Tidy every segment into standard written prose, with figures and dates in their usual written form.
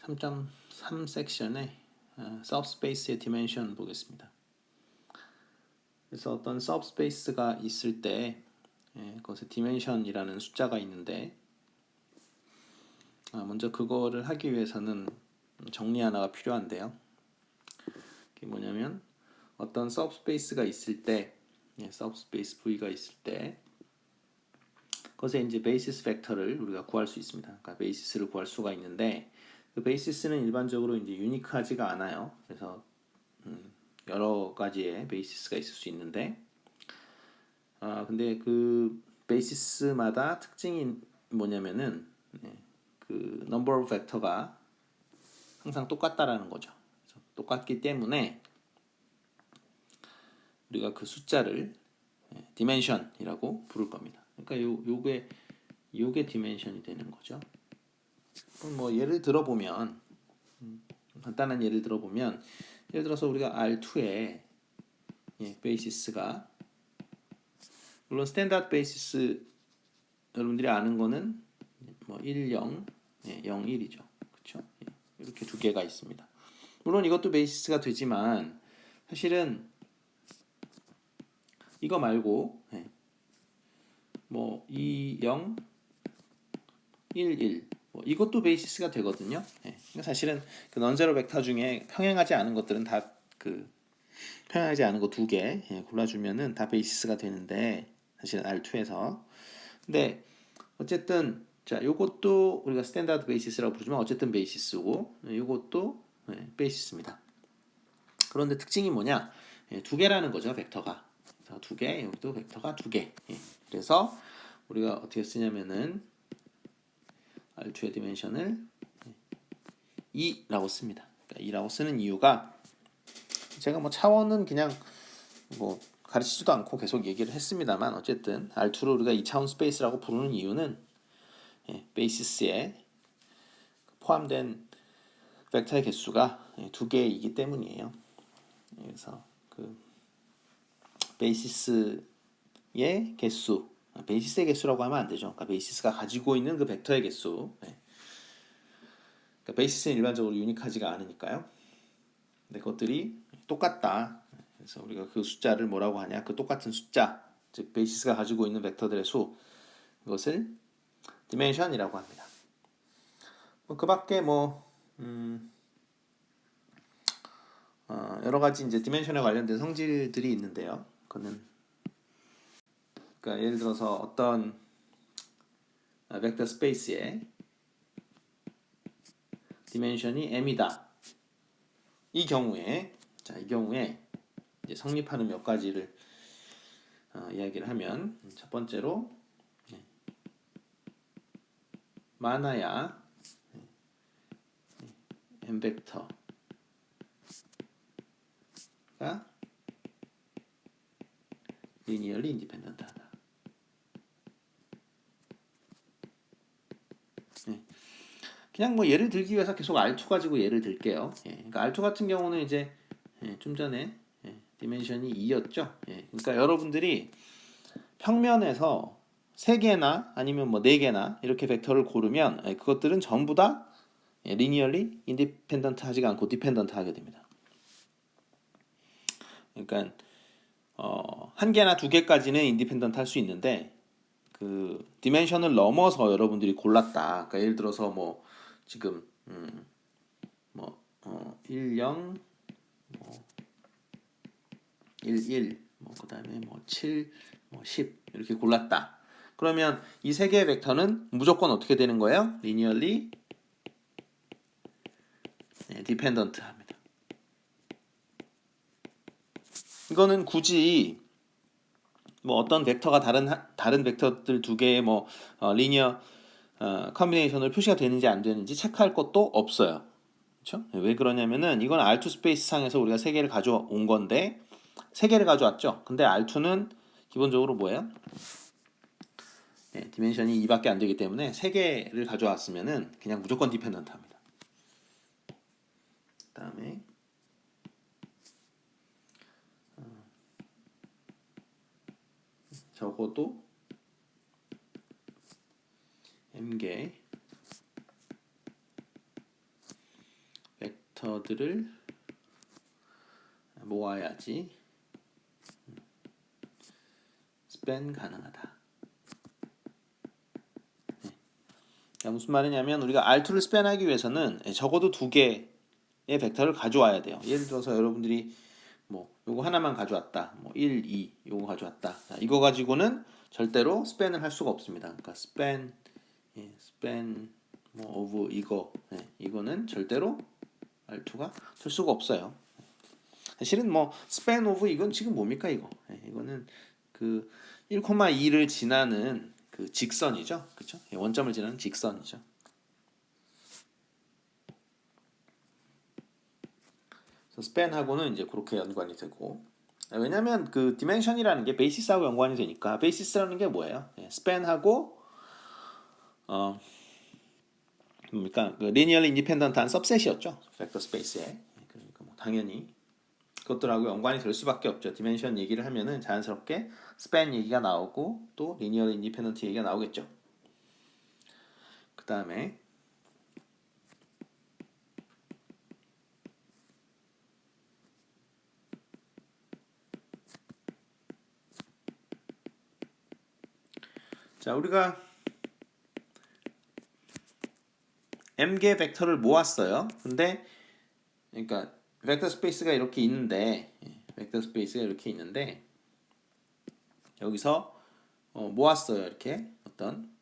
3.3 섹션에 subspace의 dimension 보겠습니다. 그래서 어떤 subspace가 있을 때 그것에 dimension이라는 숫자가 있는데 먼저 그거를 하기 위해서는 정리 하나가 필요한데요. 그게 뭐냐면 어떤 subspace가 있을 때 subspace V가 있을 때 그것에 이제 베이시스 벡터를 우리가 구할 수 있습니다. 그러니까 베이시스를 구할 수가 있는데 그 베이시스는 일반적으로 이제 유니크하지가 않아요. 그래서 여러 가지의 베이시스가 있을 수 있는데 근데 그 베이시스마다 특징이 뭐냐면은 그 number of 벡터가 항상 똑같다라는 거죠. 그래서 똑같기 때문에 우리가 그 숫자를 dimension이라고 부를 겁니다. 그러니까 요게 디멘션이 되는 거죠. 그럼 뭐 예를 들어보면 간단한 예를 들어보면 예를 들어서 우리가 R2에 베이시스가 물론 스탠다드 베이시스 여러분들이 아는 거는 뭐 1, 0, 0, 1이죠. 그렇죠? 이렇게 두 개가 있습니다. 물론 이것도 베이시스가 되지만 사실은 이거 말고 뭐 2, 0, 1, 1 이것도 베이시스가 되거든요. 그러니까 사실은 그 넌제로 벡터 중에 평행하지 않은 것들은 다 그 평행하지 않은 거 두 개 골라주면은 다 베이시스가 되는데 사실은 R2에서 근데 어쨌든 자 요것도 우리가 스탠다드 베이시스라고 부르지만 어쨌든 베이시스고 요것도 베이시스입니다. 그런데 특징이 뭐냐? 두 개라는 거죠 벡터가 두 개 여기도 벡터가 두 개. 그래서 우리가 어떻게 쓰냐면은 R2의 디멘션을 2라고 씁니다. 그러니까 2라고 쓰는 이유가 제가 뭐 차원은 그냥 뭐 가르치지도 않고 계속 얘기를 했습니다만 어쨌든 R2를 우리가 2차원 스페이스라고 부르는 이유는 베이시스에 포함된 벡터의 개수가 두 개이기 때문이에요. 그래서 그 베이시스의 개수 베이시스의 개수라고 하면 안 되죠. 그러니까 베이시스가 가지고 있는 그 벡터의 개수 그러니까 베이시스는 일반적으로 유니크하지가 않으니까요. 근데 그것들이 똑같다. 그래서 우리가 그 숫자를 뭐라고 하냐? 그 똑같은 숫자, 즉 베이시스가 가지고 있는 벡터들의 수, 그것을 디멘션이라고 합니다. 그 밖에 여러 가지 이제 디멘션에 관련된 성질들이 있는데요. 그거는 그러니까 예를 들어서 어떤 벡터 스페이스의 디멘션이 m이다. 이 경우에 이제 성립하는 몇 가지를 이야기를 하면 첫 번째로 많아야 m 벡터가 리니얼리 인디펜던트하다. 그냥 뭐 예를 들기 위해서 계속 R2 가지고 예를 들게요. 그러니까 R2 같은 경우는 이제 좀 전에 디멘션이 2였죠. 그러니까 여러분들이 평면에서 3개나 아니면 뭐 4개나 이렇게 벡터를 고르면 그것들은 전부 다 리니얼리 인디펜던트 하지가 않고 디펜던트 하게 됩니다. 그러니까 한 개나 두 개까지는 인디펜던트 할 수 있는데 그 디멘션을 넘어서 여러분들이 골랐다. 그러니까 예를 들어서 뭐 지금 1, 0, 1, 1, 그다음에 7, 10 이렇게 골랐다. 그러면 이 세 개의 벡터는 무조건 어떻게 되는 거예요? 리니얼리 디펜던트 합니다. 이거는 굳이 뭐 어떤 벡터가 다른 벡터들 두 개의 리니어 컨비네이션으로 표시가 되는지 안 되는지 체크할 것도 없어요. 그렇죠? 왜 그러냐면은 이건 R2 스페이스 상에서 우리가 세 개를 가져온 건데 세 개를 가져왔죠. 근데 R2는 기본적으로 뭐예요? 디멘션이 2밖에 안 되기 때문에 세 개를 가져왔으면은 그냥 무조건 디펜던트 합니다. 그다음에 적어도 m개 벡터들을 모아야지 스팬 가능하다. 네. 무슨 말이냐면 우리가 R2를 스팬하기 위해서는 적어도 두 개의 벡터를 가져와야 돼요. 예를 들어서 여러분들이 뭐 요거 하나만 가져왔다. 뭐 1, 2 요거 가져왔다. 자, 이거 가지고는 절대로 스팬을 할 수가 없습니다. 그러니까 스팬 뭐 오브 이거 이거는 절대로 R2가 될 수가 없어요. 사실은 뭐 스팬 오브 이건 지금 뭡니까 이거? 이거는 그 1,2를 지나는 그 직선이죠. 그렇죠? 원점을 지나는 직선이죠. 그래서 스팬하고는 이제 그렇게 연관이 되고 왜냐면 그 디멘션이라는 게 베이시스하고 연관이 되니까 베이시스라는 게 뭐예요? 스팬하고 뭡니까? 그 리니얼리 인디펜던트한 सब셋이었죠. 벡터 스페이스에. 그러니까 뭐 당연히 그것들하고 연관이 될 수밖에 없죠. 디멘션 얘기를 하면은 자연스럽게 스팬 얘기가 나오고 또 리니얼 인디펜던트 얘기가 나오겠죠. 그 다음에 자 우리가 m개 벡터를 모았어요. 근데 그러니까 벡터 스페이스가 이렇게 있는데 여기서 모았어요. 이렇게 어떤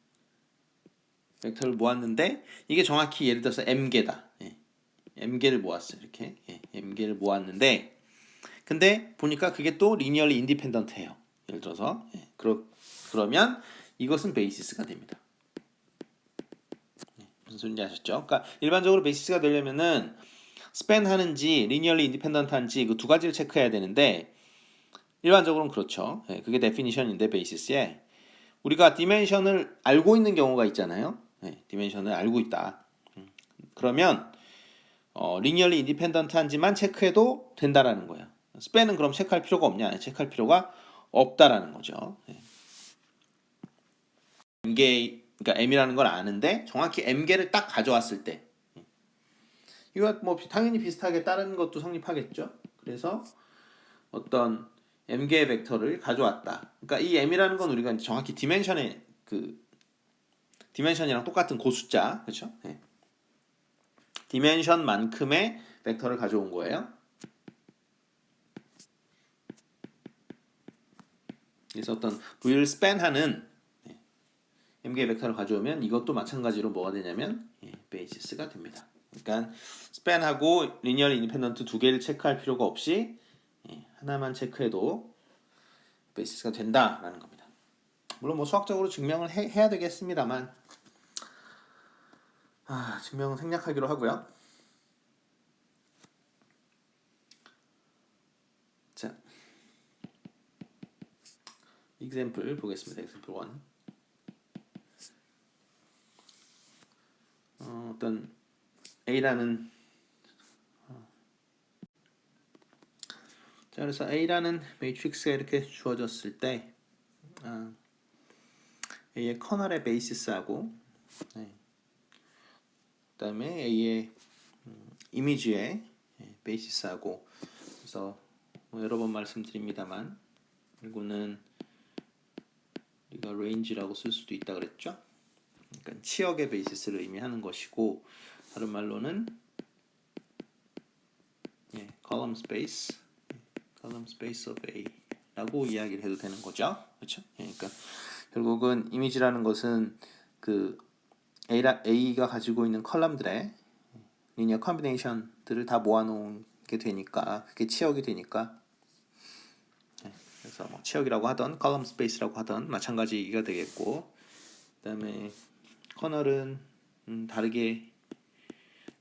벡터를 모았는데 이게 정확히 예를 들어서 m개다. m개를 모았어요. 이렇게 m개를 모았는데 근데 보니까 그게 또 리니얼리 인디펜던트해요. 예를 들어서 그러면 이것은 베이시스가 됩니다. 무슨 소리인지 아셨죠? 그러니까 일반적으로 베이시스가 되려면은 스팬 하는지 리니얼리 인디펜던트한지 그 두 가지를 체크해야 되는데 일반적으로는 그렇죠. 그게 데피니션인데 베이시스에 우리가 디멘션을 알고 있는 경우가 있잖아요. 디멘션을 알고 있다. 그러면 리니얼리 인디펜던트한지만 체크해도 된다라는 거예요. 스팬은 그럼 체크할 필요가 없냐? 체크할 필요가 없다라는 거죠. m개 그러니까 m이라는 걸 아는데 정확히 m개를 딱 가져왔을 때 이거 뭐 당연히 비슷하게 다른 것도 성립하겠죠. 그래서 어떤 m개의 벡터를 가져왔다. 그러니까 이 m이라는 건 우리가 정확히 디멘션의 그 디멘션이랑 똑같은 그 숫자, 그렇죠? 디멘션만큼의 벡터를 가져온 거예요. 그래서 어떤 V를 span하는 m개의 벡터를 가져오면 이것도 마찬가지로 뭐가 되냐면 베이시스가 됩니다. 그러니까 span하고 리니얼 인디펜던트 두 개를 체크할 필요가 없이 하나만 체크해도 베이시스가 된다라는 겁니다. 물론 뭐 수학적으로 증명을 해야 되겠습니다만 증명은 생략하기로 하고요. 자, example 보겠습니다. example 1. 어떤 A라는 자 그래서 A라는 매트릭스가 이렇게 주어졌을 때 A의 커널의 베이시스하고 그다음에 A의 이미지의 베이시스하고 그래서 뭐 여러 번 말씀드립니다만 이거는 우리가 레인지라고 쓸 수도 있다 그랬죠. 그러니까 치역의 베이시스를 의미하는 것이고 다른 말로는 column space of A라고 이야기를 해도 되는 거죠. 그렇죠? 그러니까 결국은 이미지라는 것은 그 A가 가지고 있는 컬럼들의 리니어 컨비네이션들을 다 모아놓게 되니까 그게 치역이 되니까 그래서 뭐 치역이라고 하던 컬럼 스페이스라고 하던 마찬가지가 되겠고 그다음에 커널은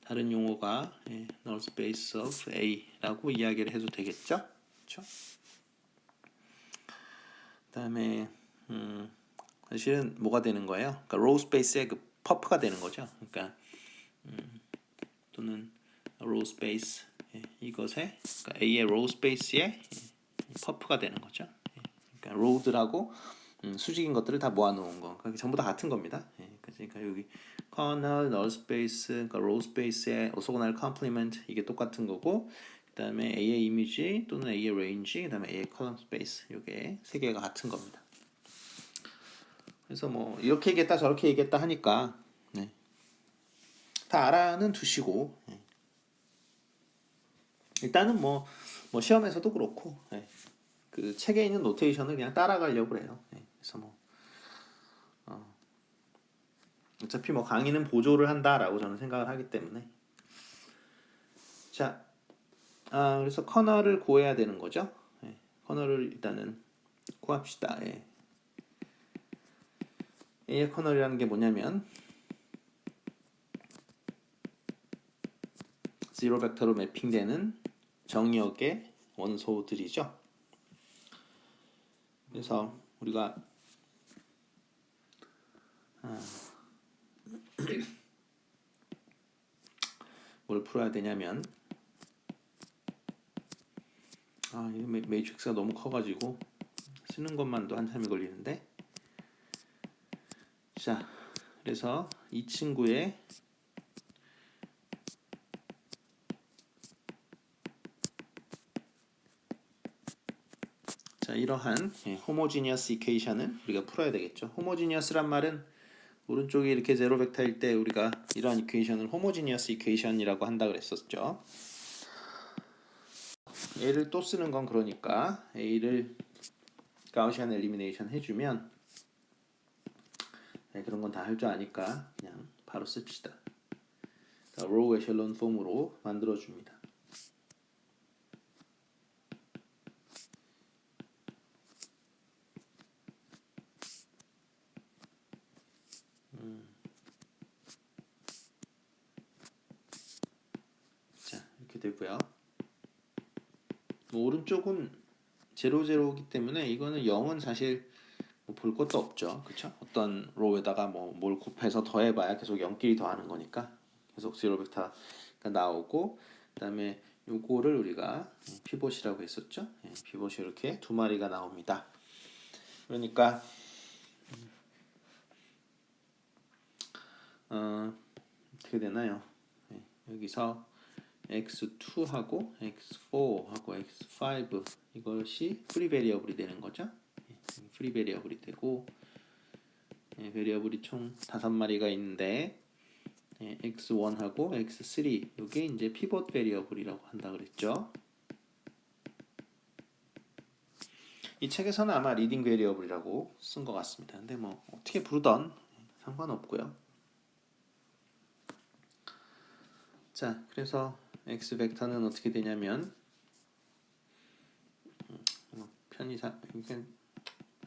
다른 용어가 null space of A라고 이야기를 해도 되겠죠. 그렇죠? 그다음에 사실은 뭐가 되는 거예요? 그러니까 row space의 그 퍼프가 되는 거죠. 그러니까 또는 row space 이것에 그러니까 A의 row space의 퍼프가 되는 거죠. 그러니까 row들하고 수직인 것들을 다 모아놓은 거. 그러니까 전부 다 같은 겁니다. 그러니까 여기 kernel, null space, 그러니까 row space의 orthogonal complement 이게 똑같은 거고, 그다음에 A의 이미지 또는 A의 range, 그다음에 A의 column space 이게 세 개가 같은 겁니다. 그래서 뭐 이렇게 얘기했다 저렇게 얘기했다 하니까 네. 다 알아는 두시고 네. 일단은 뭐 시험에서도 그렇고 네. 그 책에 있는 노테이션을 그냥 따라가려고 그래요. 네. 그래서 뭐 어차피 뭐 강의는 보조를 한다라고 저는 생각을 하기 때문에 자, 그래서 커널을 구해야 되는 거죠. 네. 커널을 일단은 구합시다. 예. A의 커널이라는 게 뭐냐면 제로 벡터로 매핑되는 정역의 원소들이죠. 그래서 우리가 뭘 풀어야 되냐면 이 매트릭스가 너무 커가지고 쓰는 것만도 한참이 걸리는데 자 그래서 이 친구의 자 이러한 호모지니어스 이퀘이션은 우리가 풀어야 되겠죠. 호모지니어스란 말은 오른쪽이 이렇게 제로 벡터일 때 우리가 이러한 이퀘이션을 호모지니어스 이퀘이션이라고 한다 그랬었죠. A를 또 쓰는 건 그러니까 A를 가우시안 엘리미네이션 해주면 그런 건 다 할 줄 아니까 그냥 바로 씁시다. 로우 에셸론 폼으로 만들어줍니다. 자 이렇게 되고요. 오른쪽은 제로제로이기 때문에 이거는 0은 사실 볼 것도 없죠. 그쵸? 어떤 로우에다가 뭘 곱해서 더해봐야 계속 0끼리 더하는 거니까 계속 제로 벡터가 나오고 그다음에 요거를 우리가 피봇이라고 했었죠. 피봇이 이렇게 두 마리가 나옵니다. 그러니까 어떻게 되나요? 여기서 x2하고 x4하고 x5 이것이 프리 베리어블이 되는 거죠. 프리 베리어블이 되고 베리어블이 총 5마리가 있는데 x1하고 x3 이게 이제 피봇 베리어블이라고 한다 그랬죠. 이 책에서는 아마 리딩 베리어블이라고 쓴 것 같습니다. 근데 뭐 어떻게 부르던 상관없고요. 자, 그래서 x 벡터는 어떻게 되냐면 편의상 이렇게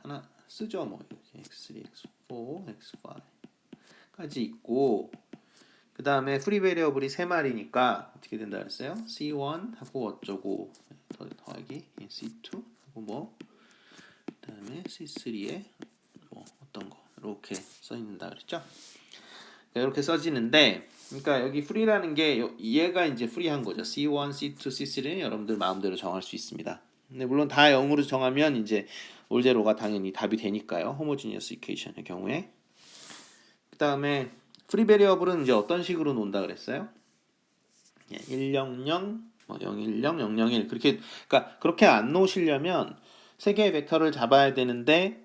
하나 쓰죠. 뭐 이렇게 x3, x4, x5까지 있고 그 다음에 프리 베리어블이 3마리니까 어떻게 된다 그랬어요? C1하고 어쩌고 더하기 C2하고 뭐 그 다음에 C3에 뭐 어떤 거 이렇게 써있는다 그랬죠? 이렇게 써지는데 그러니까 여기 프리라는 게 얘가 이제 프리한 거죠. C1, C2, C3는 여러분들 마음대로 정할 수 있습니다. 근데 물론 다 0으로 정하면 이제 올제로가 당연히 답이 되니까요. 호모지니어스 이퀘이션의 경우에. 그 다음에 프리 베리어블은 이제 어떤 식으로 논다 그랬어요? 100, 뭐 010, 001 그렇게 그러니까 그렇게 안 놓으시려면 세 개의 벡터를 잡아야 되는데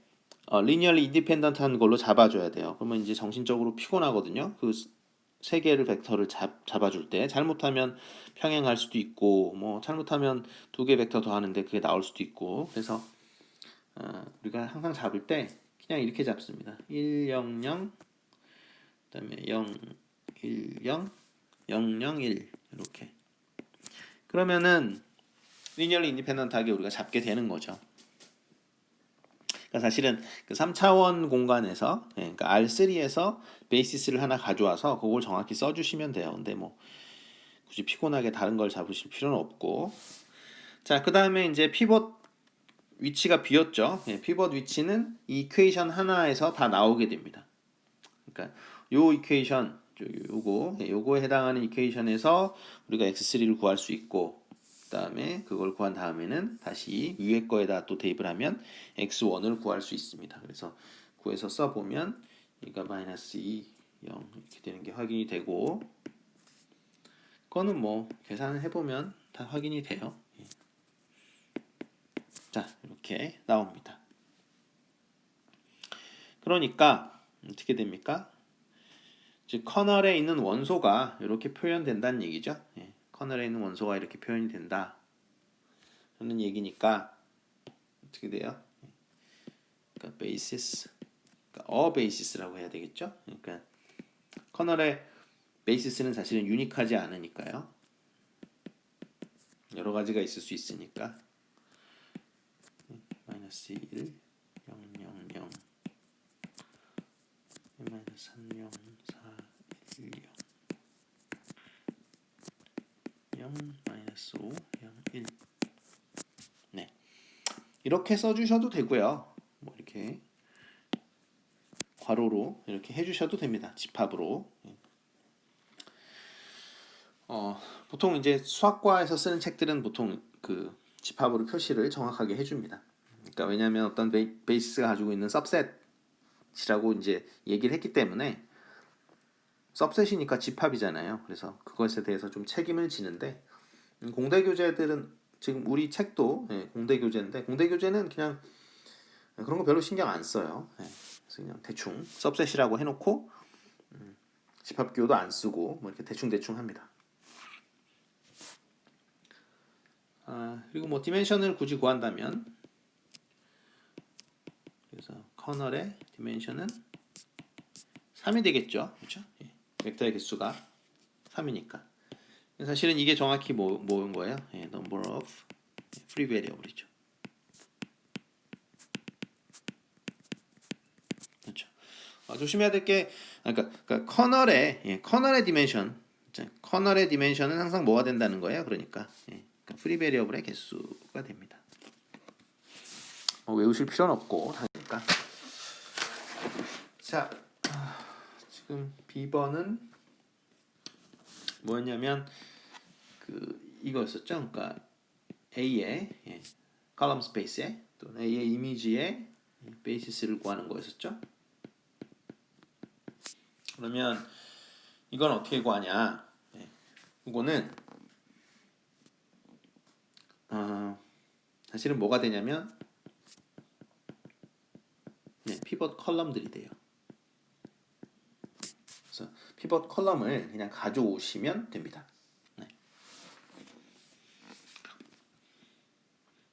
리니얼리 인디펜던트한 걸로 잡아줘야 돼요. 그러면 이제 정신적으로 피곤하거든요. 그 세 개를 벡터를 잡아줄 때 잘못하면 평행할 수도 있고 뭐 잘못하면 두 개 벡터 더하는데 그게 나올 수도 있고 그래서 우리가 항상 잡을 때 그냥 이렇게 잡습니다. 100 그다음에 010 001 이렇게 그러면은 리니얼리 인디펜던트하게 우리가 잡게 되는 거죠. 그러니까 사실은 그 3차원 공간에서 그러니까 R3에서 베이시스를 하나 가져와서 그걸 정확히 써주시면 돼요. 근데 뭐 굳이 피곤하게 다른 걸 잡으실 필요는 없고 자 그 다음에 이제 피벗 위치가 비었죠. 피벗 위치는 이 이퀘이션 하나에서 다 나오게 됩니다. 그러니까 요 이퀘이션 요거에 해당하는 이퀘이션에서 우리가 x3를 구할 수 있고 그 다음에 그걸 구한 다음에는 다시 위에 거에다 또 대입을 하면 x1을 구할 수 있습니다. 그래서 구해서 써보면 이가 마이너스 2 0 이렇게 되는 게 확인이 되고, 그거는 뭐 계산을 해보면 다 확인이 돼요. 자, 이렇게 나옵니다. 그러니까 어떻게 됩니까? 즉 커널에 있는 원소가 이렇게 표현된다는 얘기죠. 커널에 있는 원소가 이렇게 표현이 된다 라는 얘기니까 어떻게 돼요? 그러니까 베이시스, 그러니까 베이시스라고 해야 되겠죠. 그러니까 커널의 베이시스는 사실은 유니크하지 않으니까요. 여러 가지가 있을 수 있으니까 마이너스 1, 0, 0, 0, 마이너스 3, 0, 4, 1, 0, 0, 마이너스 5, 0, 1. 네, 이렇게 써주셔도 되고요. 뭐 이렇게 괄호로 이렇게 해주셔도 됩니다. 집합으로. 보통 이제 수학과에서 쓰는 책들은 보통 그 집합으로 표시를 정확하게 해줍니다. 그러니까 왜냐하면 어떤 베이시스가 가지고 있는 서브셋이라고 이제 얘기를 했기 때문에, 서브셋이니까 집합이잖아요. 그래서 그것에 대해서 좀 책임을 지는데, 공대 교재들은 지금 우리 책도 공대 교재인데, 공대 교재는 그냥 그런 거 별로 신경 안 써요. 그래서 그냥 대충 서브셋이라고 해놓고 집합기호도 안 쓰고 뭐 이렇게 대충 합니다. 그리고 뭐 디멘션을 굳이 구한다면, 그래서 커널의 디멘션은 3이 되겠죠. 그렇죠? 벡터의 개수가 3이니까. 사실은 이게 정확히 뭐인 거예요? number of free variable이죠. 그렇죠. 조심해야 될 게, 그러니까 커널의 디멘션, 커널의 디멘션은 항상 뭐가 된다는 거예요? 그러니까 프리 베리어블의 개수가 됩니다. 외우실 필요는 없고 하니까. 자, 지금 B번은 뭐였냐면 이거였었죠. 그러니까 A의 컬럼 스페이스에 또는 A의 이미지의 베이시스를 구하는 거였었죠. 그러면 이건 어떻게 구하냐? 이거는 사실은 뭐가 되냐면 피벗 컬럼들이 돼요. 그래서 피벗 컬럼을 그냥 가져오시면 됩니다.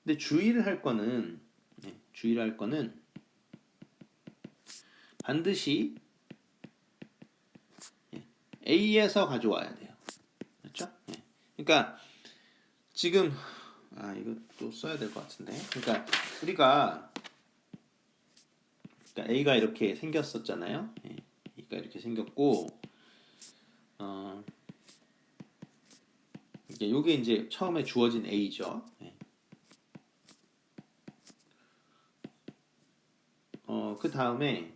근데 주의를 할 거는 반드시 A에서 가져와야 돼요. 그렇죠? 그러니까 지금 이거 또 써야 될 것 같은데. 그러니까 우리가 A가 이렇게 생겼었잖아요. A가 이렇게 생겼고, 이게 이제 처음에 주어진 A죠. 그 다음에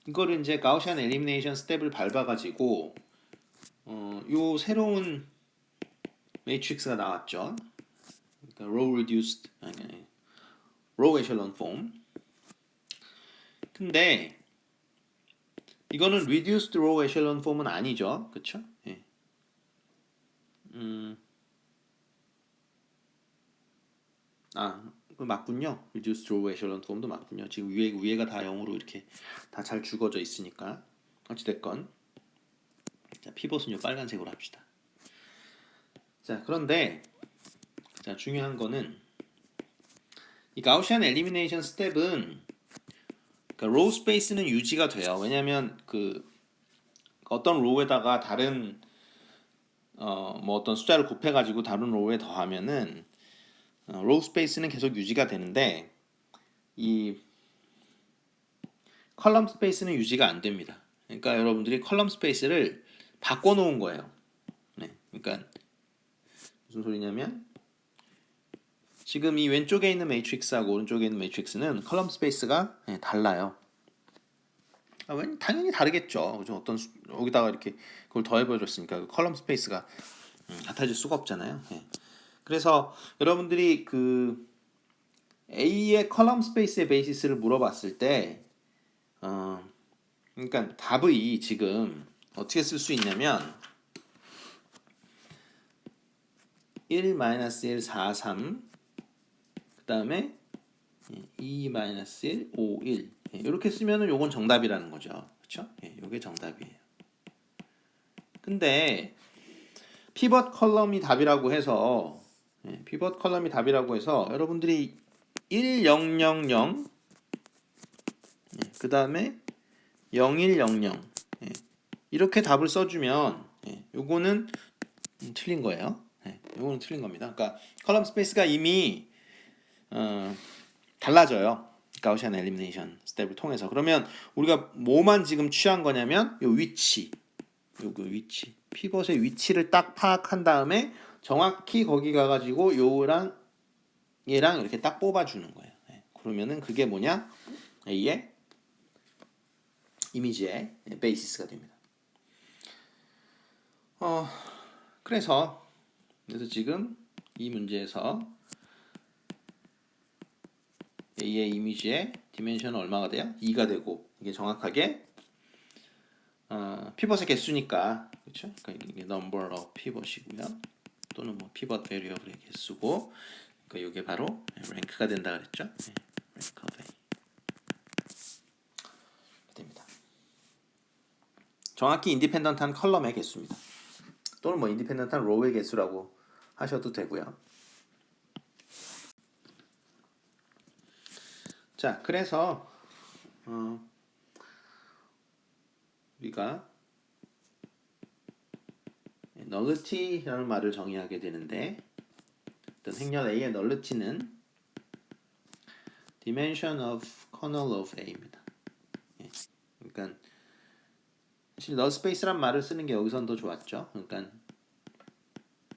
이거를 이제 가우시안 엘리미네이션 스텝을 밟아가지고 요 새로운 매트릭스가 나왔죠. 그러니까 row echelon form. 근데 이거는 reduced row echelon form은 아니죠, 그렇죠? 맞군요. reduced row echelon form도 맞군요. 지금 위에가 다 0으로 이렇게 다 잘 죽어져 있으니까. 어찌됐건 자, 피벗은 요 빨간색으로 합시다. 자, 그런데 자, 중요한 거는 이 가우시안 엘리미네이션 스텝은 그러니까 로우 스페이스는 유지가 돼요. 왜냐하면 어떤 로우에다가 다른 뭐 어떤 숫자를 곱해가지고 다른 로우에 더하면은 로우 스페이스는 계속 유지가 되는데 이 컬럼 스페이스는 유지가 안 됩니다. 그러니까 여러분들이 컬럼 스페이스를 바꿔놓은 거예요. 그러니까 무슨 소리냐면 지금 이 왼쪽에 있는 매트릭스하고 오른쪽에 있는 매트릭스는 컬럼 스페이스가 달라요. 당연히 다르겠죠. 그죠? 여기다가 이렇게 그걸 더해버렸으니까 컬럼 스페이스가 같아질 수가 없잖아요. 그래서 여러분들이 A의 컬럼 스페이스의 베이시스를 물어봤을 때 그러니까 답이 지금 어떻게 쓸 수 있냐면 1, 1, 4, 3 그 다음에 2, 1, 5, 1 이렇게 쓰면은 요건 정답이라는 거죠. 그렇죠? 요게 정답이에요. 근데 피벗 컬럼이 답이라고 해서 피벗 컬럼이 답이라고 해서 여러분들이 1, 0, 0, 0 그 다음에 0, 1, 0, 0 이렇게 답을 써주면 요거는 틀린 거예요. 요거는 틀린 겁니다. 그러니까 컬럼 스페이스가 이미 달라져요. 가우시안 엘리미네이션 스텝을 통해서. 그러면 우리가 뭐만 지금 취한 거냐면 요 위치, 요거 위치, 피벗의 위치를 딱 파악한 다음에 정확히 거기 가가지고 요랑 얘랑 이렇게 딱 뽑아주는 거예요. 그러면은 그게 뭐냐? A의 이미지의 베이시스가 됩니다. 그래서 지금 이 문제에서 A의 이미지의 디멘션은 얼마가 돼요? 2가 되고 이게 정확하게 피벗의 개수니까 그렇죠? 그러니까 이게 number of pivot이고요. 또는 뭐 pivot variable의 개수고 그러니까 이게 바로 rank가 된다 그랬죠? rank of A 됩니다. 정확히 인디펜던트한 컬럼의 개수입니다. 또는 뭐 인디펜던트한 로우의 개수라고 하셔도 되고요. 자, 그래서 우리가 nullity라는 말을 정의하게 되는데 어떤 행렬 A의 nullity는 dimension of kernel of A입니다. 그러니까 사실 null space란 말을 쓰는 게 여기선 더 좋았죠. 그러니까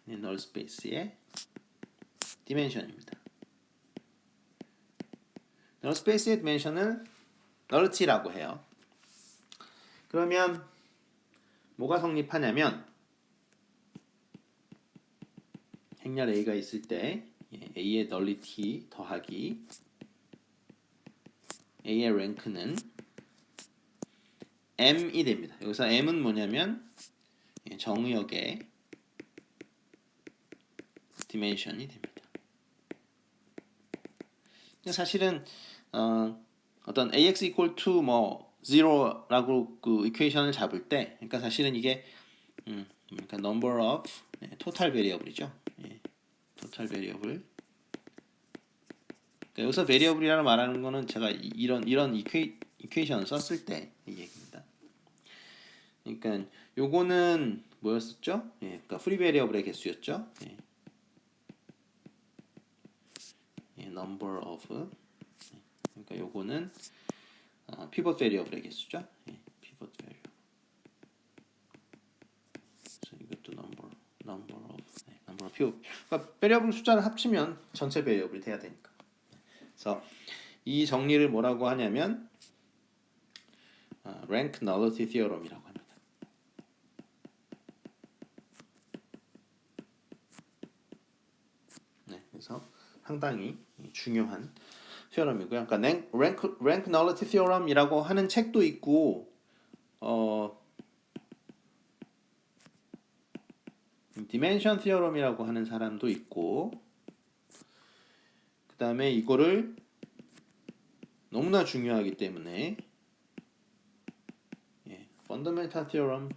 null space의 dimension입니다. null space의 dimension을 nullity라고 해요. 그러면 뭐가 성립하냐면 행렬 A가 있을 때 A의 nullity 더하기 A의 rank는 M이 됩니다. 여기서 M은 뭐냐면 정의역의 dimension이 됩니다. 사실은 어떤 AX equal to 뭐 0라고 그 이퀘이션을 잡을 때 그러니까 사실은 이게 그러니까 number of total variable이죠. total variable. 그러니까 여기서 variable이라고 말하는 거는 제가 이런 이퀘이션을 썼을 때 이 얘기입니다. 그러니까 요거는 뭐였었죠? 그러니까 free variable의 개수였죠. number of 그러니까 요거는 pivot variable의 개수죠. pivot variable. 그래서 이것도 number of pivot. 그러니까 variable 숫자를 합치면 전체 variable이 돼야 되니까. 그래서 이 정리를 뭐라고 하냐면 rank nullity theorem이라고 합니다. 그래서 상당히 중요한 theorem이고요. 그러니까 rank nullity theorem이라고 하는 책도 있고 dimension theorem이라고 하는 사람도 있고 그 다음에 이거를 너무나 중요하기 때문에 fundamental theorem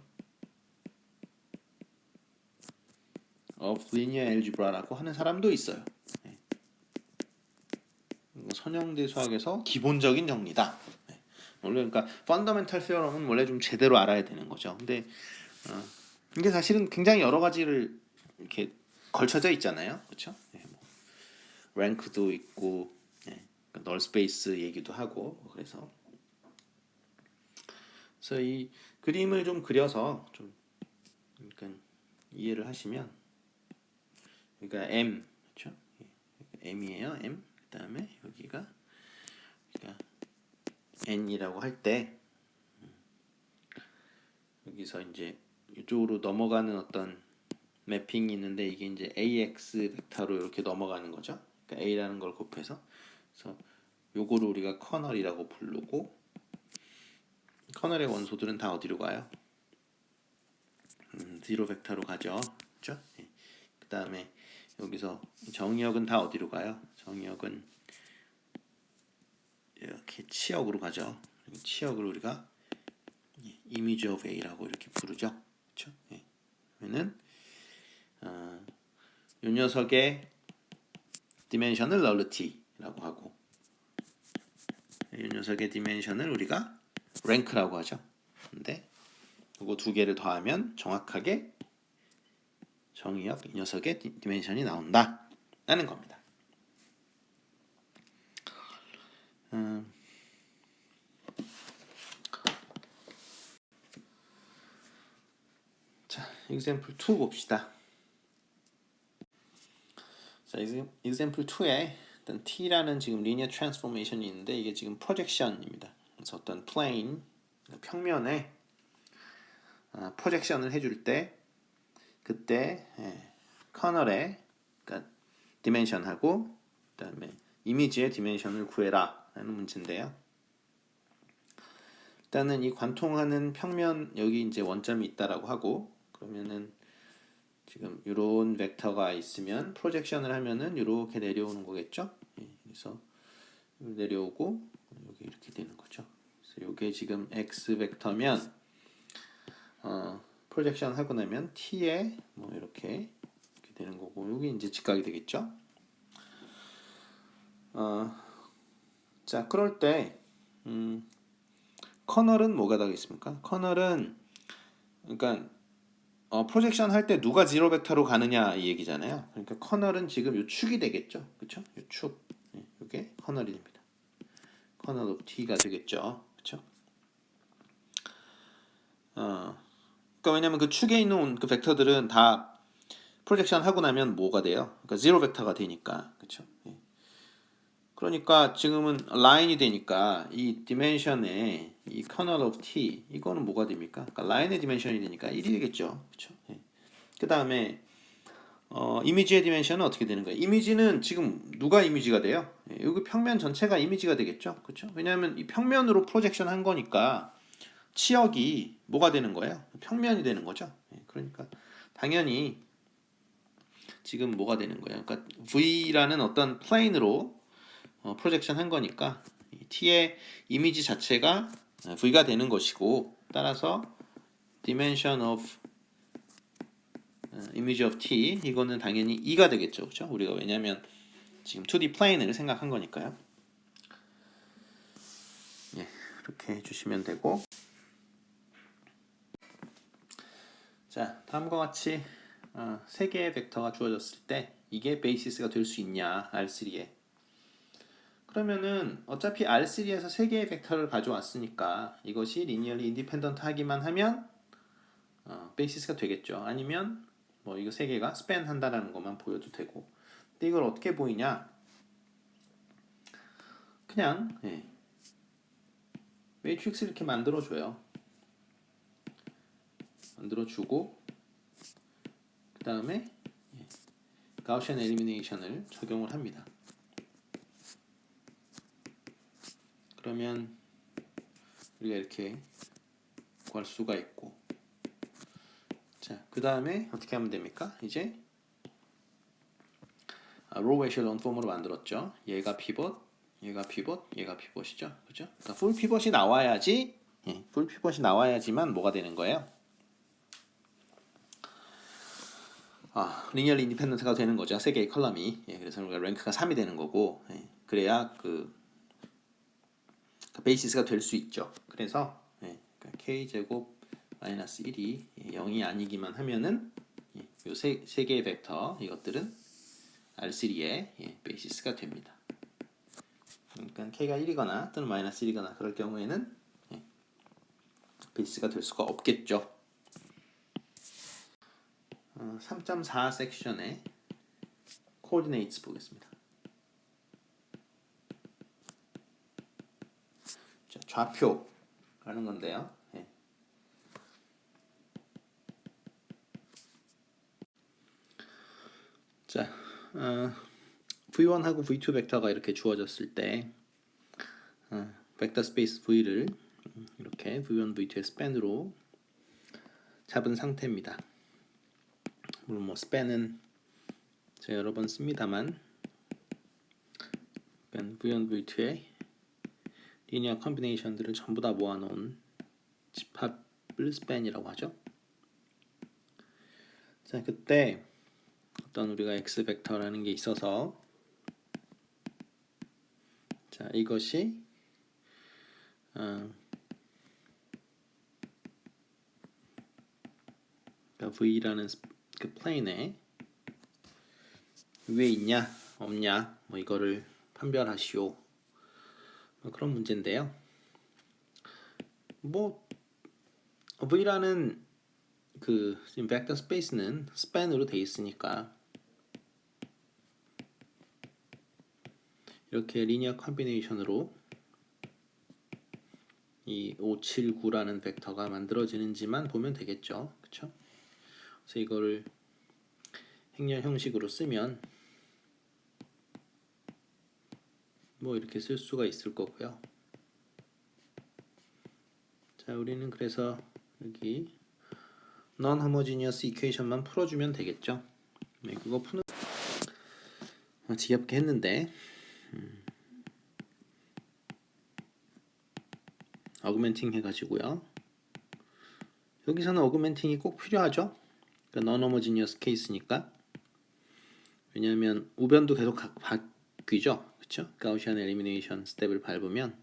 of linear algebra라고 하는 사람도 있어요. 선형대 수학에서 기본적인 정리다. 원래 그러니까 fundamental theorem은 원래 좀 제대로 알아야 되는 거죠. 근데 이게 사실은 굉장히 여러 가지를 이렇게 걸쳐져 있잖아요. 그렇죠? 뭐 rank도 있고 null space 얘기도 하고 그래서 이 그림을 좀 그려서 좀 그러니까 이해를 하시면 그러니까 M 그렇죠? M이에요. M 그다음에 여기가 그러니까 N이라고 할 때 여기서 이제 이쪽으로 넘어가는 어떤 매핑이 있는데 이게 이제 AX 벡터로 이렇게 넘어가는 거죠. 그러니까 A라는 걸 곱해서 그래서 요거를 우리가 커널이라고 부르고 커널의 원소들은 다 어디로 가요? 0 벡터로 가죠. 그렇죠? 예. 그 다음에 여기서 정의역은 다 어디로 가요? 정의역은 이렇게 치역으로 가죠. 치역을 우리가 image of A라고 이렇게 부르죠. 그렇죠? 예. 그러면은 이 녀석의 dimension을 nullity라고 하고 이 녀석의 dimension을 우리가 rank라고 하죠. 근데 이거 두 개를 더하면 정확하게 정의역 이 녀석의 디멘션이 나온다 라는 겁니다. 자, example 2 봅시다. 자, example 2에 일단 T라는 지금 linear transformation이 있는데 이게 지금 projection입니다. 그래서 어떤 plane 평면에 프로젝션을 해줄 때 그때 커널의 그러니까 디멘션하고 그다음에 이미지의 디멘션을 구해라 라는 문제인데요. 일단은 이 관통하는 평면 여기 이제 원점이 있다라고 하고 그러면은 지금 이런 벡터가 있으면 프로젝션을 하면은 이렇게 내려오는 거겠죠. 그래서 내려오고 여기 이렇게 되는 거죠. 그래서 이게 지금 x 벡터면 프로젝션 하고 나면 t에 뭐 이렇게 되는 거고 여기 이제 직각이 되겠죠. 자 그럴 때 커널은 뭐가 되겠습니까? 커널은 그러니까 프로젝션 할 때 누가 지로 벡터로 가느냐 이 얘기잖아요. 그러니까 커널은 지금 요 축이 되겠죠, 그렇죠? 요 축, 이게 커널이 됩니다. 커널 오브 t가 되겠죠, 그렇죠? 그러니까 왜냐면 그 축에 있는 그 벡터들은 다 프로젝션 하고 나면 뭐가 돼요? 그러니까 지로 벡터가 되니까, 그렇죠? 그러니까 지금은 라인이 되니까 이 디멘션의 이 커널 오브 t 이거는 뭐가 됩니까? 그러니까 라인의 디멘션이 되니까 1이 되겠죠, 그렇죠? 그 다음에 이미지의 디멘션은 어떻게 되는 거예요? 이미지는 지금 누가 이미지가 돼요? 여기 평면 전체가 이미지가 되겠죠, 그렇죠? 왜냐하면 이 평면으로 프로젝션 한 거니까 치역이 뭐가 되는 거예요? 평면이 되는 거죠. 그러니까 당연히 지금 뭐가 되는 거예요? 그러니까 V라는 어떤 플레인으로 프로젝션 한 거니까 T의 이미지 자체가 V가 되는 것이고 따라서 dimension of image of T 이거는 당연히 2가 되겠죠. 그렇죠? 우리가 왜냐면 지금 2D 플레인을 생각한 거니까요. 예, 이렇게 해주시면 되고 자 다음과 같이 세 개의 벡터가 주어졌을 때 이게 베이시스가 될 수 있냐 R3에 그러면은 어차피 R3에서 세 개의 벡터를 가져왔으니까 이것이 리니어리 인디펜던트 하기만 하면 베이시스가 되겠죠. 아니면 뭐 이거 세 개가 스팬 한다라는 것만 보여도 되고 근데 이걸 어떻게 보이냐 그냥 매트릭스 이렇게 만들어줘요. 만들어주고 그 다음에 가우시안 엘리미네이션을 적용을 합니다. 그러면 우리가 이렇게 구할 수가 있고 자, 그 다음에 어떻게 하면 됩니까? 이제 로우 에셸론 폼으로 만들었죠. 얘가 피벗, 얘가 피벗, 얘가 피벗이죠. 그죠? 그러니까 풀 피벗이 나와야지 풀 피벗이 나와야지만 뭐가 되는 거예요? 리니얼 인디펜던트가 되는 거죠. 세 개의 컬럼이. 그래서 우리가 랭크가 3이 되는 거고 그래야 그 베이시스가 될 수 있죠. 그래서 그러니까 K제곱 마이너스 1이 0이 아니기만 하면은 요 세 개의 벡터 이것들은 R3의 베이시스가 됩니다. 그러니까 K가 1이거나 또는 마이너스 1이거나 그럴 경우에는 베이시스가 될 수가 없겠죠. 3.4 섹션의 코디네이트스 보겠습니다. 자, 좌표 라는 건데요. 자, V1하고 V2 벡터가 이렇게 주어졌을 때 벡터 스페이스 V를 이렇게 V1, V2의 스팬으로 잡은 상태입니다. 물론 뭐 스팬은 제가 여러 번 씁니다만 V1, V2의 리니어 컨비네이션들을 전부 다 모아놓은 집합을 스팬이라고 하죠. 자, 그때 어떤 우리가 X 벡터라는 게 있어서 자, 이것이 그러니까 V라는 그 플레인에 위에 있냐 없냐 뭐 이거를 판별하시오. 뭐 그런 문제인데요. 뭐 V라는 그 지금 벡터 스페이스는 스팬으로 돼 있으니까 이렇게 리니어 컨비네이션으로 이 579라는 벡터가 만들어지는지만 보면 되겠죠. 그렇죠? 그래서 이거를 행렬 형식으로 쓰면 뭐 이렇게 쓸 수가 있을 거고요. 자, 우리는 그래서 여기 non-homogeneous equation만 풀어주면 되겠죠. 네, 그거 푸는 지겹게 했는데 어그멘팅 해가지고요. 여기서는 어그멘팅이 꼭 필요하죠. 그러니까 non-homogeneous case니까. 왜냐하면 우변도 계속 바뀌죠. 그렇죠? 가우시안 엘리미네이션 스텝을 밟으면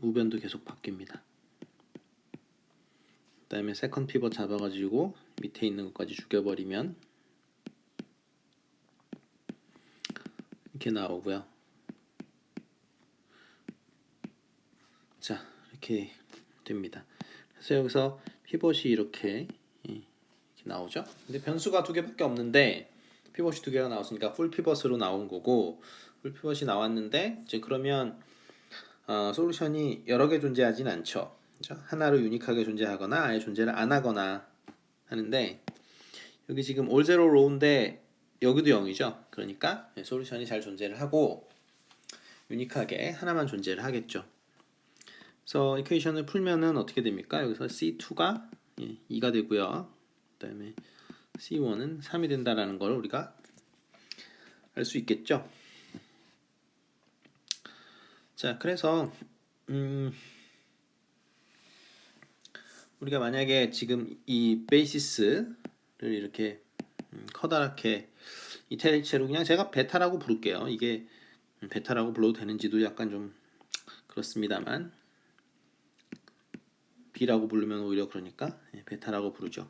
우변도 계속 바뀝니다. 그 다음에 세컨 피벗 잡아가지고 밑에 있는 것까지 죽여버리면 이렇게 나오고요. 자, 이렇게 됩니다. 그래서 여기서 피벗이 이렇게 나오죠. 근데 변수가 두 개밖에 없는데 피벗이 두 개가 나왔으니까 풀 피벗으로 나온 거고, 풀 피벗이 나왔는데 이제 그러면 솔루션이 여러 개 존재하진 않죠. 그렇죠? 하나로 유니크하게 존재하거나 아예 존재를 안 하거나 하는데 여기 지금 all zero row인데 여기도 0이죠. 그러니까 솔루션이 잘 존재를 하고 유니크하게 하나만 존재를 하겠죠. 그래서 이퀘이션을 풀면은 어떻게 됩니까? 여기서 C2가 2가 되고요. 그 다음에 C1은 3이 된다라는 걸 우리가 알 수 있겠죠. 자, 그래서 우리가 만약에 지금 이 베이시스를 이렇게 커다랗게 이태리체로 그냥 제가 베타라고 부를게요. 이게 베타라고 불러도 되는지도 약간 좀 그렇습니다만 B라고 부르면 오히려 그러니까 베타라고 부르죠.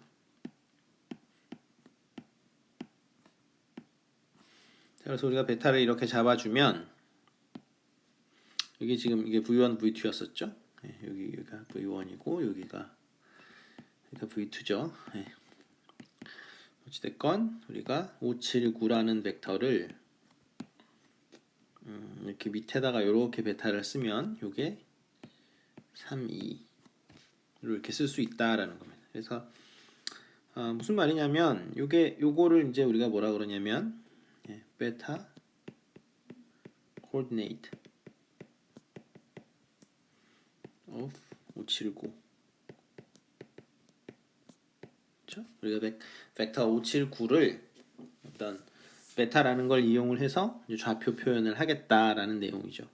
자, 그래서 우리가 베타를 이렇게 잡아주면 여기 지금 이게 V1, V2였었죠. 여기가 V1이고 여기가 V2죠. 어찌됐건 우리가 579라는 벡터를 이렇게 밑에다가 이렇게 베타를 쓰면 이게 3, 2로 이렇게 쓸 수 있다라는 겁니다. 그래서 무슨 말이냐면 요거를 이제 우리가 뭐라 그러냐면 베타 coordinate of 579. 그렇죠? 우리가 벡터 579를 어떤 베타라는 걸 이용을 해서 좌표 표현을 하겠다라는 내용이죠.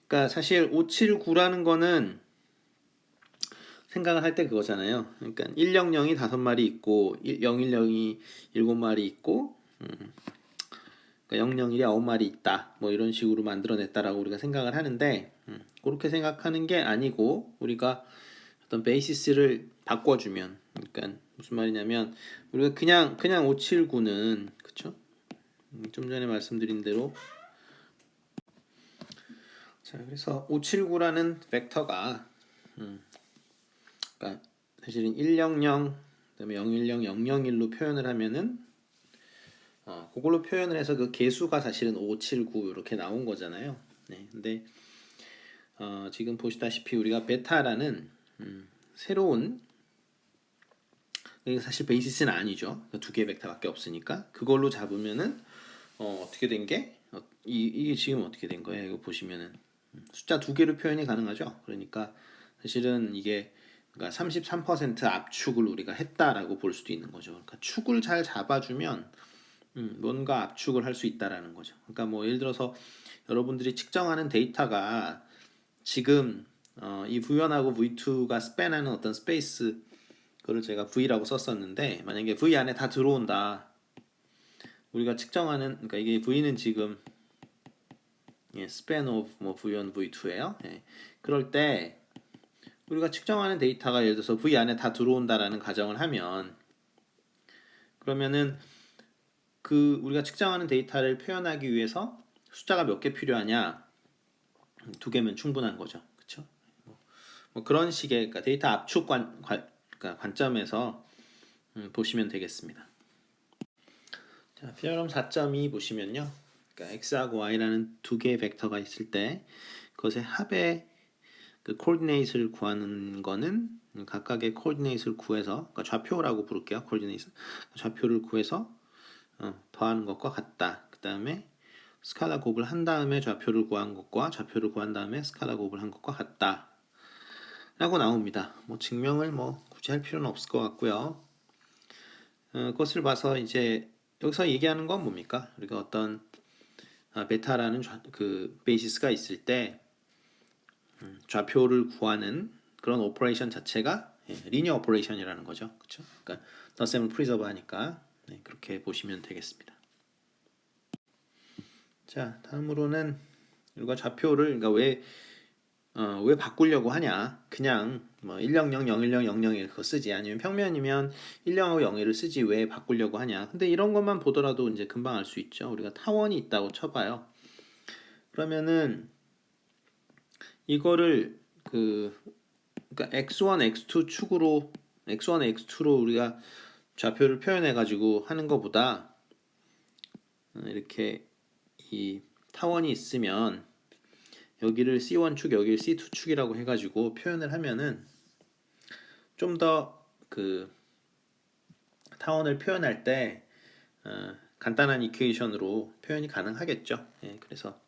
그러니까 사실 579라는 거는 생각을 할 때 그거잖아요. 그러니까 100이 5마리 있고 010이 7마리 있고 그러니까 001이 9마리 있다. 뭐 이런 식으로 만들어냈다라고 우리가 생각을 하는데 그렇게 생각하는 게 아니고 우리가 어떤 베이시스를 바꿔주면 그러니까 무슨 말이냐면 우리가 그냥 579는 그쵸? 좀 전에 말씀드린 대로 자 그래서 579라는 벡터가 그러니까 사실은 100 그다음에 010 001로 표현을 하면은 그걸로 표현을 해서 그 개수가 사실은 579 이렇게 나온 거잖아요. 네, 근데 지금 보시다시피 우리가 베타라는 새로운 사실 베이시스는 아니죠. 두 개의 벡터밖에 없으니까 그걸로 잡으면은 어떻게 된 게? 이게 지금 어떻게 된 거예요? 이거 보시면은 숫자 두 개로 표현이 가능하죠. 그러니까 사실은 이게 그러니까 33% 압축을 우리가 했다라고 볼 수도 있는 거죠. 그러니까 축을 잘 잡아주면 뭔가 압축을 할 수 있다라는 거죠. 그러니까 뭐 예를 들어서 여러분들이 측정하는 데이터가 지금 이 V1하고 V2가 스팬하는 어떤 스페이스 그걸 제가 V라고 썼었는데 만약에 V 안에 다 들어온다. 우리가 측정하는 그러니까 이게 V는 지금 span of 뭐 V1, V2예요. 예. 그럴 때 우리가 측정하는 데이터가 예를 들어서 V 안에 다 들어온다라는 가정을 하면 그러면은 그 우리가 측정하는 데이터를 표현하기 위해서 숫자가 몇 개 필요하냐? 두 개면 충분한 거죠. 그렇죠? 뭐 그런 식의 그러니까 데이터 압축 그러니까 관점에서 보시면 되겠습니다. 자, theorem 4.2 보시면요. 그러니까 x하고 y라는 두 개의 벡터가 있을 때 그것의 합의 그 코디네이트를 구하는 거는 각각의 코디네이트를 구해서 그러니까 좌표라고 부를게요. 코디네이트 좌표를 구해서 더하는 것과 같다. 그 다음에 스칼라 곱을 한 다음에 좌표를 구한 것과 좌표를 구한 다음에 스칼라 곱을 한 것과 같다. 라고 나옵니다. 뭐 증명을 뭐 굳이 할 필요는 없을 것 같고요. 그것을 봐서 이제 여기서 얘기하는 건 뭡니까? 우리가 어떤 베타라는 그 베이시스가 있을 때 좌표를 구하는 그런 오퍼레이션 자체가 리니어 오퍼레이션이라는 거죠. 그렇죠? 그러니까 덧셈을 프리저브 하니까 그렇게 보시면 되겠습니다. 자, 다음으로는 우리가 좌표를 그러니까 왜 바꾸려고 하냐? 그냥 뭐 100, 010, 001 그거 쓰지 아니면 평면이면 10하고 01을 쓰지 왜 바꾸려고 하냐? 근데 이런 것만 보더라도 이제 금방 알 수 있죠. 우리가 타원이 있다고 쳐봐요. 그러면은 이거를 그러니까 x1, x2 축으로 x1, x2로 우리가 좌표를 표현해 가지고 하는 것보다 이렇게 이 타원이 있으면 여기를 C1축, 여기를 C2축이라고 해가지고 표현을 하면은 좀 더 그 타원을 표현할 때 간단한 이퀘이션으로 표현이 가능하겠죠. 예, 그래서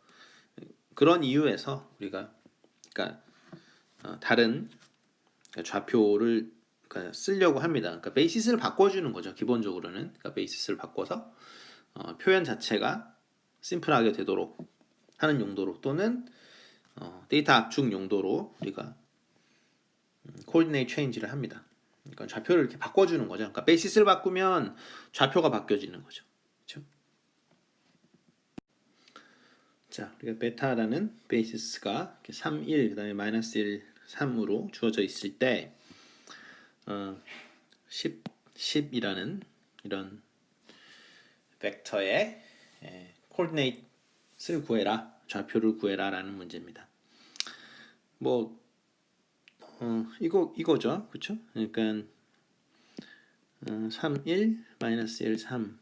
그런 이유에서 우리가 그러니까 다른 좌표를 그러니까 쓰려고 합니다. 그러니까 베이시스를 바꿔주는 거죠. 기본적으로는 그러니까 베이시스를 바꿔서 표현 자체가 심플하게 되도록 하는 용도로 또는 데이터 압축 용도로 우리가 코디네이트 체인지를 합니다. 그러니까 좌표를 이렇게 바꿔주는 거죠. 그러니까 베이시스를 바꾸면 좌표가 바뀌어지는 거죠. 그렇죠? 자, 우리가 베타라는 베이시스가 3, 1, 그다음에 마이너스 1, 3으로 주어져 있을 때 10, 10이라는 이런 벡터의 코디네이트를 구해라, 좌표를 구해라라는 문제입니다. 뭐 이거죠, 그렇죠? 그러니까 3, 1, 마이너스 1, 3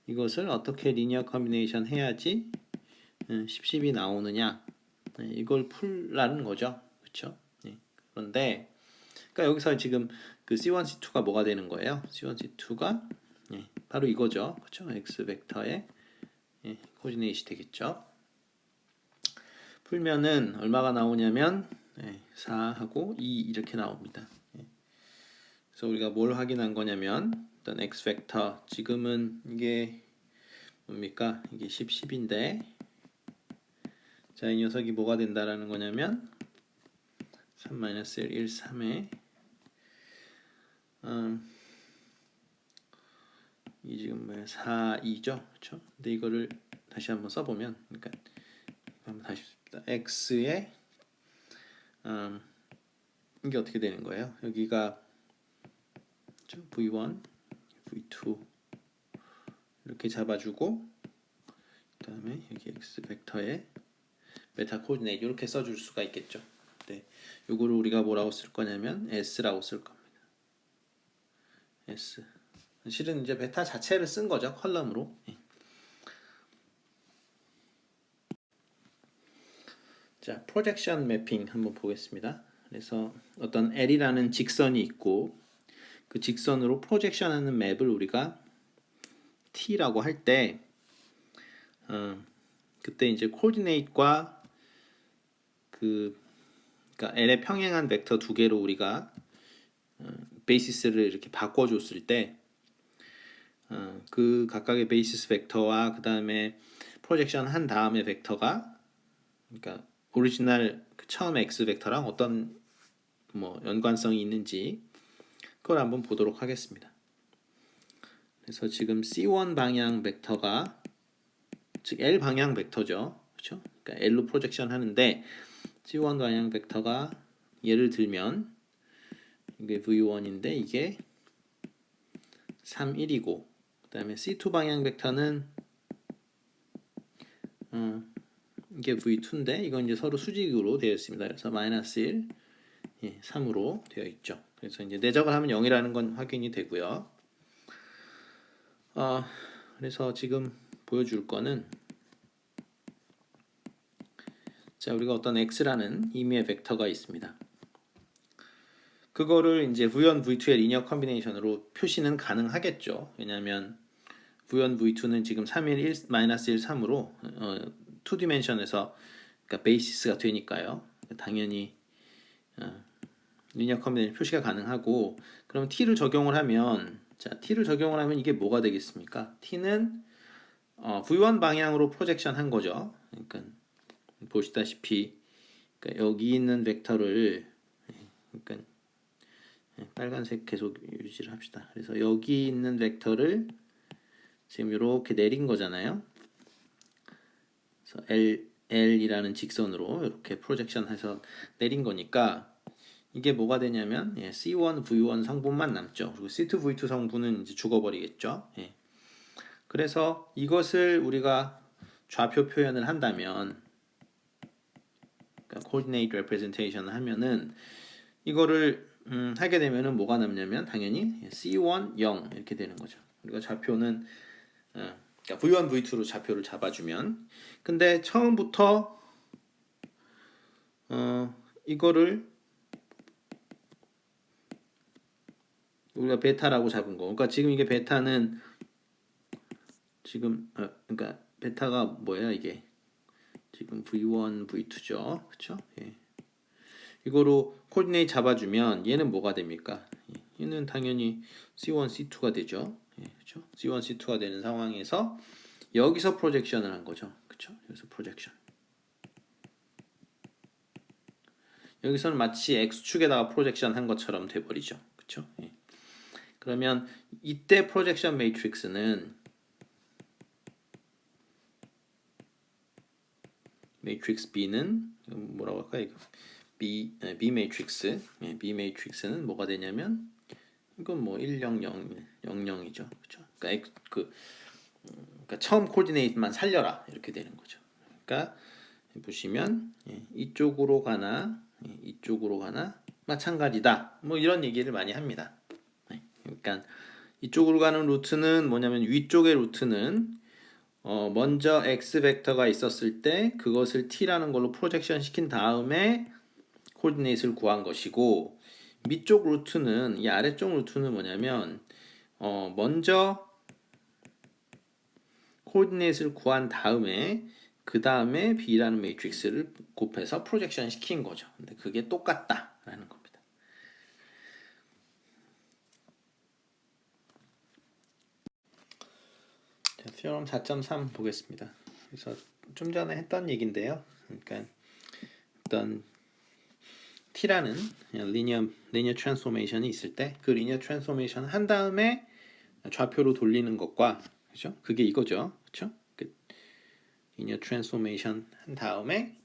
이것을 어떻게 리니어 컨비네이션 해야지 10, 10이 나오느냐 이걸 풀라는 거죠, 그렇죠? 그런데 그러니까 여기서 지금 그 C1, C2가 뭐가 되는 거예요? C1, C2가 바로 이거죠, 그렇죠? X 벡터의 코디네이트이 되겠죠. 풀면은 얼마가 나오냐면 4하고 2 이렇게 나옵니다. 그래서 우리가 뭘 확인한 거냐면 일단 X 벡터 지금은 이게 뭡니까? 이게 10, 10인데 자, 이 녀석이 뭐가 된다라는 거냐면 3-1, 1, 3에 이 지금 뭐야 4, 2죠, 그렇죠? 근데 이거를 다시 한번 써보면 그러니까 한번 다시 씁니다. x에 이게 어떻게 되는 거예요? 여기가 v1, v2 이렇게 잡아주고 그다음에 여기 x 벡터에 베타 코디네이트 이렇게 써줄 수가 있겠죠. 네, 요거를 우리가 뭐라고 쓸 거냐면 s라고 쓸 겁니다. s 실은 이제 베타 자체를 쓴 거죠, 컬럼으로. 자, 프로젝션 매핑 한번 보겠습니다. 그래서 어떤 L이라는 직선이 있고 그 직선으로 프로젝션하는 맵을 우리가 T라고 할 때 그때 이제 coordinate과 그러니까 L의 평행한 벡터 두 개로 우리가 베이시스를 이렇게 바꿔줬을 때 그 각각의 베이시스 벡터와 그 다음에 프로젝션 한 다음에 벡터가 그러니까 오리지널 그 처음 x 벡터랑 어떤 뭐 연관성이 있는지 그걸 한번 보도록 하겠습니다. 그래서 지금 C1 방향 벡터가 즉 L 방향 벡터죠, 그렇죠? 그러니까 L로 프로젝션 하는데 C1 방향 벡터가 예를 들면 이게 V1인데 이게 3, 1이고 그 다음에 C2 방향 벡터는 이게 V2인데 이건 이제 서로 수직으로 되어 있습니다. 그래서 마이너스 1, 3으로 되어 있죠. 그래서 이제 내적을 하면 0이라는 건 확인이 되고요. 그래서 지금 보여줄 거는 자 우리가 어떤 x라는 임의의 벡터가 있습니다. 그거를 이제 V1, V2의 리니어 컨비네이션으로 표시는 가능하겠죠. 왜냐하면 V1, V2는 지금 3, 1, 1, 마이너스 1, 3으로 2디멘션에서 그러니까 베이시스가 되니까요. 당연히 리니어 컨비네이션 표시가 가능하고 그럼 t를 적용을 하면 자 t를 적용을 하면 이게 뭐가 되겠습니까? t는 V1 방향으로 프로젝션 한 거죠. 그러니까 보시다시피 그러니까 여기 있는 벡터를 그러니까 빨간색 계속 유지를 합시다. 그래서 여기 있는 벡터를 지금 이렇게 내린 거잖아요. 그래서 L이라는 직선으로 이렇게 프로젝션해서 내린 거니까 이게 뭐가 되냐면 C1, V1 성분만 남죠. 그리고 C2, V2 성분은 이제 죽어버리겠죠. 그래서 이것을 우리가 좌표 표현을 한다면 그러니까 coordinate representation을 하면은 이거를 하게 되면은 뭐가 남냐면 당연히 C1, 0 이렇게 되는 거죠. 우리가 좌표는 그러니까 V1, V2로 좌표를 잡아주면 근데 처음부터 이거를 우리가 베타라고 잡은 거. 그러니까 지금 이게 베타는 지금 그러니까 베타가 뭐야 이게 지금 V1, V2죠, 그렇죠? 이거로 코디네이트 잡아주면 얘는 뭐가 됩니까? 얘는 당연히 C1, C2가 되죠. 그렇죠? C1, C2가 되는 상황에서 여기서 프로젝션을 한 거죠, 그렇죠? 여기서 프로젝션. 여기서는 마치 X축에다가 프로젝션 한 것처럼 돼버리죠, 그렇죠? 그러면 이때 프로젝션 매트릭스는 매트릭스 B는 뭐라고 할까 이거 B 매트릭스 B 매트릭스는 뭐가 되냐면 이건 뭐 1, 0, 0, 0, 0이죠, 그렇죠? 그러니까 처음 코디네이트만 살려라 이렇게 되는 거죠. 그러니까 보시면 이쪽으로 가나 이쪽으로 가나 마찬가지다. 뭐 이런 얘기를 많이 합니다. 그러니까 이쪽으로 가는 루트는 뭐냐면 위쪽의 루트는 먼저 x 벡터가 있었을 때 그것을 t라는 걸로 프로젝션 시킨 다음에 코디네이트를 구한 것이고 밑쪽 루트는 이 아래쪽 루트는 뭐냐면 먼저 코디네이트를 구한 다음에 그 다음에 B라는 매트릭스를 곱해서 프로젝션 시킨 거죠. 근데 그게 똑같다라는 겁니다. 자, theorem 4.3 보겠습니다. 그래서 좀 전에 했던 얘기인데요. 그러니까 어떤 T라는 리니어 트랜스포메이션이 있을 때 그 리니어 트랜스포메이션 한 다음에 좌표로 돌리는 것과 그죠? 그게 이거죠. 그렇죠? 리니어 트랜스포메이션 한 다음에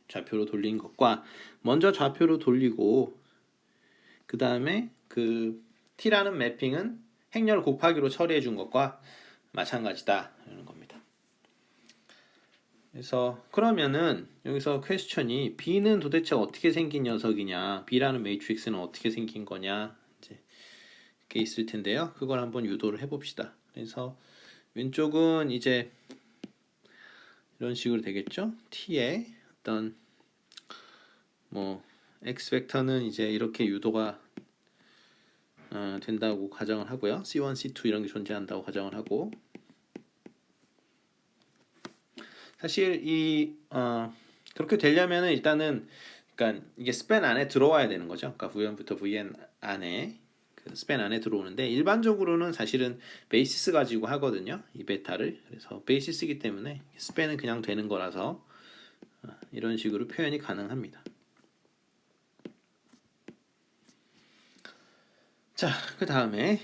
좌표로 돌린 것과 먼저 좌표로 돌리고 그 다음에 그 t라는 매핑은 행렬 곱하기로 처리해 준 것과 마찬가지다 라는 겁니다. 그래서 그러면은 여기서 퀘스천이 B는 도대체 어떻게 생긴 녀석이냐, B라는 매트릭스는 어떻게 생긴 거냐 이제 이렇게 있을 텐데요. 그걸 한번 유도를 해봅시다. 그래서 왼쪽은 이제 이런 식으로 되겠죠. T의 어떤 뭐 X 벡터는 이제 이렇게 유도가 된다고 가정을 하고요. C1, C2 이런 게 존재한다고 가정을 하고 사실 그렇게 되려면은 일단은 그러니까 이게 스팬 안에 들어와야 되는 거죠. 그러니까 V1부터 Vn 안에 그 스팬 안에 들어오는데 일반적으로는 사실은 베이시스 가지고 하거든요. 이 베타를. 그래서 베이시스이기 때문에 스팬은 그냥 되는 거라서 이런 식으로 표현이 가능합니다. 자, 그다음에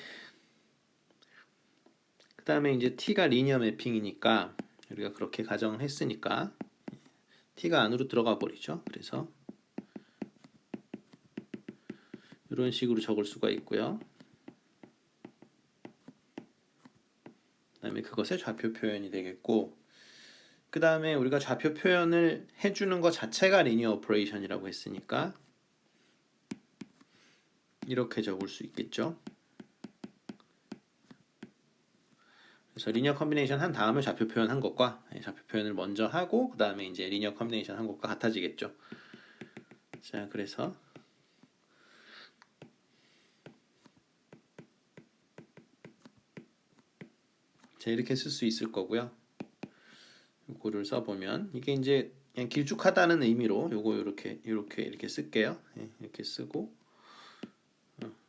이제 t가 리니어 매핑이니까 우리가 그렇게 가정했으니까 t가 안으로 들어가 버리죠. 그래서 이런 식으로 적을 수가 있고요. 그다음에 그것의 좌표 표현이 되겠고, 그다음에 우리가 좌표 표현을 해주는 것 자체가 리니어 오퍼레이션이라고 했으니까 이렇게 적을 수 있겠죠. 그래서 리니어 컨비네이션 한 다음에 좌표 표현 한 것과 좌표 표현을 먼저 하고 그 다음에 이제 리니어 컨비네이션 한 것과 같아지겠죠. 자, 그래서 자, 이렇게 쓸 수 있을 거고요. 요거를 써보면 이게 이제 그냥 길쭉하다는 의미로 요거 이렇게 쓸게요. 이렇게 쓰고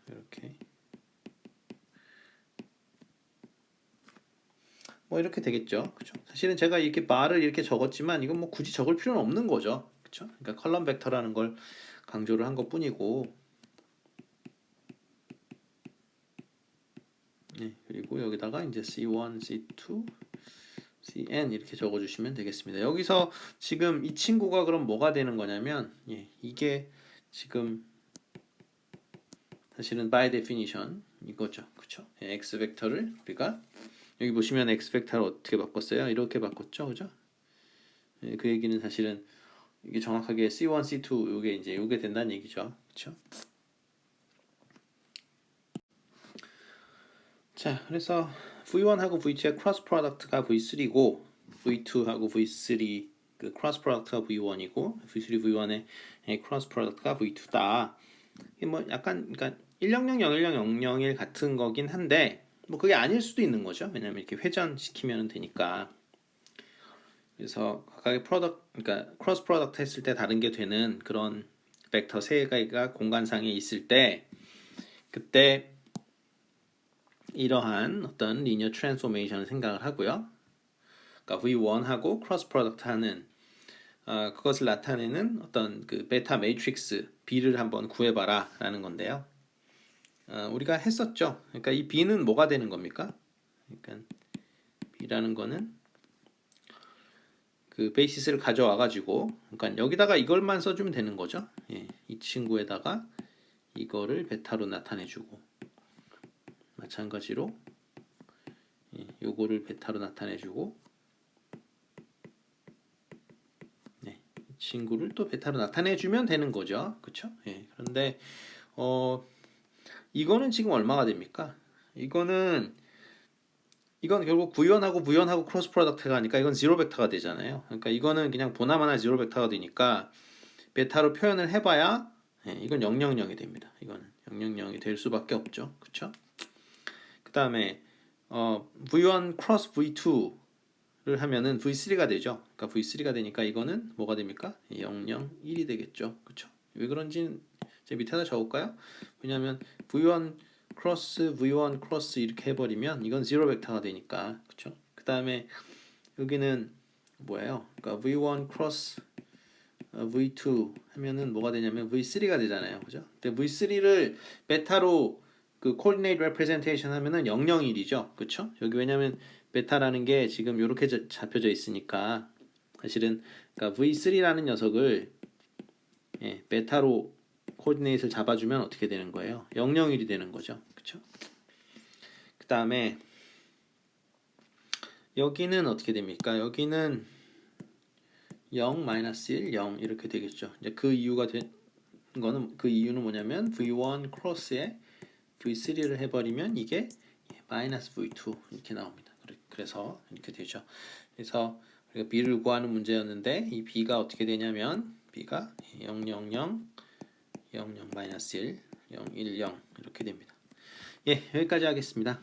이렇게 뭐 이렇게 되겠죠. 그렇죠? 사실은 제가 이렇게 말을 이렇게 적었지만 이건 뭐 굳이 적을 필요는 없는 거죠. 그렇죠? 그러니까 컬럼 벡터라는 걸 강조를 한 것뿐이고, 그리고 여기다가 이제 C1, C2, CN 이렇게 적어주시면 되겠습니다. 여기서 지금 이 친구가 그럼 뭐가 되는 거냐면, 이게 지금 사실은 by definition 이거죠, 그렇죠? X 벡터를 우리가 여기 보시면 X 벡터를 어떻게 바꿨어요? 이렇게 바꿨죠, 그죠? 그 얘기는 사실은 이게 정확하게 C1, C2 요게 이제 요게 된다는 얘기죠, 그렇죠? 자, 그래서 V1하고 V2의 크로스 프로덕트가 V3고 V2하고 V3 그 크로스 프로덕트가 V1이고 V3, V1의 크로스 프로덕트가 V2다. 이게 뭐 약간 그러니까 100, 010, 001 같은 거긴 한데 뭐 그게 아닐 수도 있는 거죠. 왜냐면 이렇게 회전시키면 되니까. 그래서 각각의 그러니까 크로스 프로덕트 했을 때 다른 게 되는 그런 벡터 세 개가 공간상에 있을 때 그때 이러한 어떤 리니어 트랜스포메이션을 생각을 하고요. 그러니까 V1하고 크로스 프로덕트 하는 그것을 나타내는 어떤 그 베타 매트릭스 B를 한번 구해봐라 라는 건데요. 우리가 했었죠. 그러니까 이 B는 뭐가 되는 겁니까? 그러니까 B라는 거는 그 베이시스를 가져와 가지고 그러니까 여기다가 이걸만 써주면 되는 거죠. 이 친구에다가 이거를 베타로 나타내주고 마찬가지로 요거를 베타로 나타내주고 이 친구를 또 베타로 나타내주면 되는 거죠. 그렇죠? 그런데 이거는 지금 얼마가 됩니까? 이건 결국 구현하고 크로스 프로덕트가 하니까 이건 제로 벡터가 되잖아요. 그러니까 이거는 그냥 보나마나 제로 벡터가 되니까 베타로 표현을 해봐야 이건 000이 됩니다. 이거는 000이 될 수밖에 없죠. 그렇죠? 그 다음에 V1 크로스 V2를 하면은 V3가 되죠. 그러니까 V3가 되니까 이거는 뭐가 됩니까? 001이 되겠죠. 그렇죠? 왜 그런지는 제 밑에다 적을까요? 왜냐하면 V1 크로스 V1 크로스 이렇게 해버리면 이건 제로 벡터가 되니까 그렇죠? 그 다음에 여기는 뭐예요? 그러니까 V1 크로스 V2 하면은 뭐가 되냐면 V3가 되잖아요, 그죠? 근데 V3를 베타로 그 coordinate representation 하면은 001이죠, 그렇죠? 여기 왜냐면 베타라는 게 지금 이렇게 잡혀져 있으니까 사실은 그러니까 V3라는 녀석을 베타로 코디네이트를 잡아주면 어떻게 되는 거예요? 001이 되는 거죠. 그쵸? 그 다음에 여기는 어떻게 됩니까? 여기는 0, 1, 0 이렇게 되겠죠. 이제 그 이유는 뭐냐면 V1 크로스에 V3를 해버리면 이게 V2 이렇게 나옵니다. 그래서 이렇게 되죠. 그래서 우리가 B를 구하는 문제였는데 이 B가 어떻게 되냐면 B가 0, 0, 0 00-1, 010 이렇게 됩니다. 여기까지 하겠습니다.